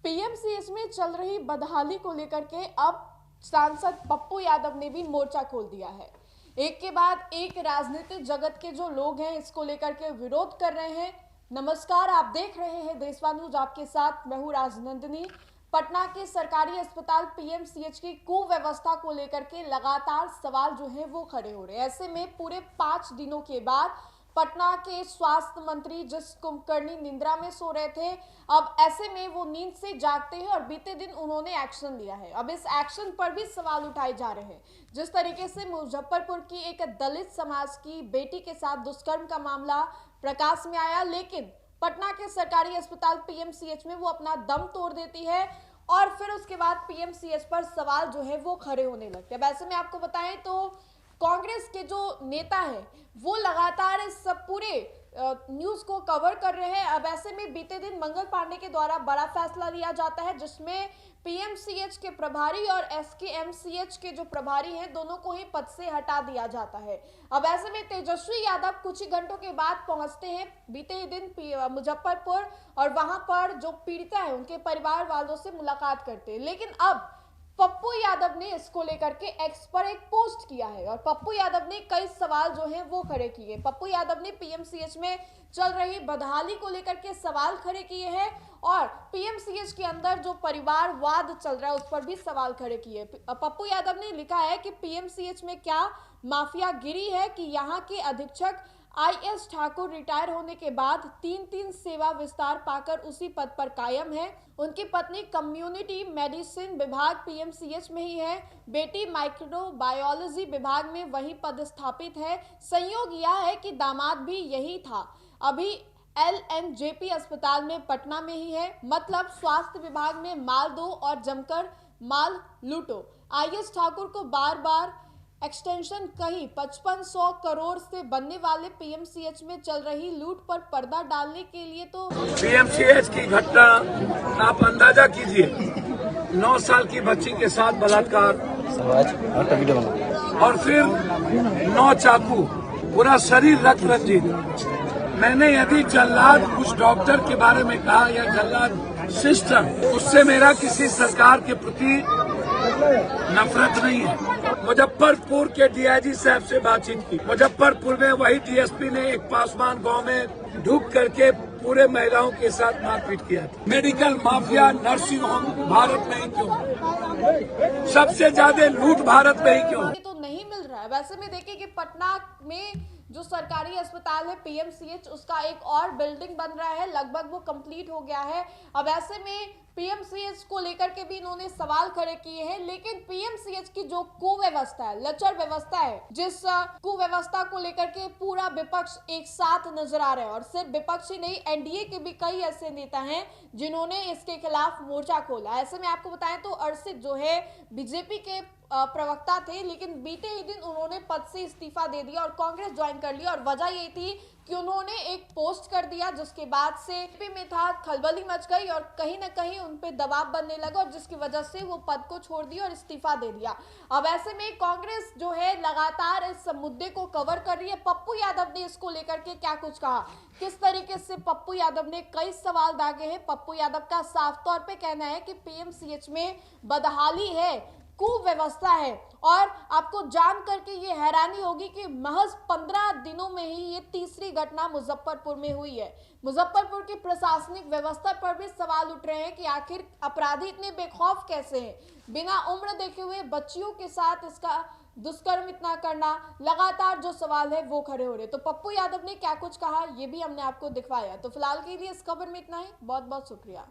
PMCH में चल रही बदहाली को लेकर के अब सांसद पप्पू यादव ने भी मोर्चा खोल दिया है। एक के बाद एक राजनीतिक जगत के जो लोग हैं इसको लेकर के विरोध कर रहे हैं। नमस्कार, आप देख रहे हैं देशवा न्यूज, आपके साथ मैं हूं राजनंदिनी। पटना के सरकारी अस्पताल पीएमसीएच की कुव्यवस्था को लेकर के लगातार सवाल जो है वो खड़े हो रहे हैं। ऐसे में पूरे 5 दिनों के बाद पटना के स्वास्थ्य मंत्री जिस कुंभकर्णी निंद्रा में सो रहे थे, अब ऐसे में वो नींद से जागते हैं और बीते दिन उन्होंने एक्शन लिया है। अब इस एक्शन पर भी सवाल उठाए जा रहे हैं। जिस तरीके से मुजफ्फरपुर की एक दलित समाज की बेटी के साथ दुष्कर्म का मामला प्रकाश में आया, लेकिन पटना के सरकारी अस्पताल पीएमसीएच में वो अपना दम तोड़ देती है और फिर उसके बाद पीएमसीएच पर सवाल जो है वो खड़े होने लगते हैं। वैसे में आपको बताएं तो कांग्रेस के जो नेता हैं वो लगातार इस सब पूरे न्यूज को कवर कर रहे हैं। अब ऐसे में बीते दिन मंगल पांडे के द्वारा बड़ा फैसला लिया जाता है जिसमें पीएमसीएच के प्रभारी और एसकेएमसीएच के जो प्रभारी हैं दोनों को ही पद से हटा दिया जाता है। अब ऐसे में तेजस्वी यादव कुछ ही घंटों के बाद पहुंचते हैं बीते ही दिन मुजफ्फरपुर और वहां पर जो पीड़िता है उनके परिवार वालों से मुलाकात करते हैं। लेकिन अब पप्पू यादव ने इसको लेकर के एक्स पर एक पोस्ट किया है और पप्पू यादव ने कई सवाल जो हैं वो खड़े किए। पप्पू यादव ने पीएमसीएच में चल रही बदहाली को लेकर के सवाल खड़े किए हैं और पीएमसीएच के अंदर जो परिवारवाद चल रहा है उस पर भी सवाल खड़े किए। पप्पू यादव ने लिखा है कि पीएमसीएच में क्या माफियागिरी है कि यहाँ के अधीक्षक आईएस ठाकुर रिटायर होने के बाद 3 सेवा विस्तार पाकर उसी पद पर कायम है। उनकी पत्नी कम्युनिटी मेडिसिन विभाग पीएमसीएच में ही है, बेटी माइक्रोबायोलॉजी विभाग में वही पदस्थापित है। संयोग यह है कि दामाद भी यही था, अभी एलएनजेपी अस्पताल में पटना में ही है। मतलब स्वास्थ्य विभाग में माल दो और जमकर माल लूटो। आईएस ठाकुर को बार बार एक्सटेंशन कही 5500 करोड़ से बनने वाले पीएमसीएच में चल रही लूट पर पर्दा डालने के लिए तो पीएमसीएच की घटना आप अंदाजा कीजिए। 9 साल की बच्ची के साथ बलात्कार और फिर 9 चाकू, पूरा शरीर रक्त रंजित। मैंने यदि जल्लाद कुछ डॉक्टर के बारे में कहा या जल्लाद सिस्टम, उससे मेरा किसी सरकार के प्रति नफरत नहीं है। मुजफ्फरपुर के डीआईजी साहब से बातचीत की। मुजफ्फरपुर में वही डीएसपी ने एक पासवान गांव में ढूक करके पूरे महिलाओं के साथ मारपीट किया था। Medical mafia, nursing home Bharat में ही क्यों? सबसे ज्यादा लूट भारत में ही क्यों? तो नहीं मिल रहा है। वैसे में देखिए कि पटना में जो सरकारी अस्पताल है पीएमसीएच, उसका एक और बिल्डिंग बन रहा है, लगभग वो कंप्लीट हो गया है। अब ऐसे में पीएमसीएच को लेकर के भी इन्होंने सवाल खड़े किए हैं, लेकिन पीएमसीएच की जो कुव्यवस्था है, लचर व्यवस्था है, जिस कुव्यवस्था को लेकर के पूरा विपक्ष एक साथ नजर आ रहा है और सिर्फ विपक्ष ही नहीं, एनडीए के भी कई ऐसे नेता हैं जिन्होंने इसके खिलाफ मोर्चा खोला। ऐसे में आपको बताएं तो अर्षित जो है बीजेपी के प्रवक्ता थे, लेकिन बीते ही दिन उन्होंने पद से इस्तीफा दे दिया और कांग्रेस ज्वाइन कर लिया। और वजह ये थी कि उन्होंने एक पोस्ट कर दिया जिसके बाद से में था खलबली मच गई और कहीं ना कहीं उन पे दबाव बनने लगा और जिसकी वजह से वो पद को छोड़ दिया और इस्तीफा दे दिया। अब ऐसे में कांग्रेस जो है लगातार इस मुद्दे को कवर कर रही है। पप्पू यादव ने इसको लेकर के क्या कुछ कहा, किस तरीके से पप्पू यादव ने कई सवाल दागे हैं। पप्पू यादव का साफ तौर पे कहना है कि पीएमसीएच में बदहाली है, कुव्यवस्था है और आपको जान करके ये हैरानी होगी कि महज 15 दिनों में ही ये तीसरी घटना मुजफ्फरपुर में हुई है। मुजफ्फरपुर की प्रशासनिक व्यवस्था पर भी सवाल उठ रहे हैं कि आखिर अपराधी इतने बेखौफ कैसे हैं, बिना उम्र देखे हुए बच्चियों के साथ इसका दुष्कर्म इतना करना। लगातार जो सवाल है वो खड़े हो रहे हैं। तो पप्पू यादव ने क्या कुछ कहा ये भी हमने आपको दिखवाया। तो फिलहाल के लिए इस खबर में इतना ही। बहुत बहुत शुक्रिया।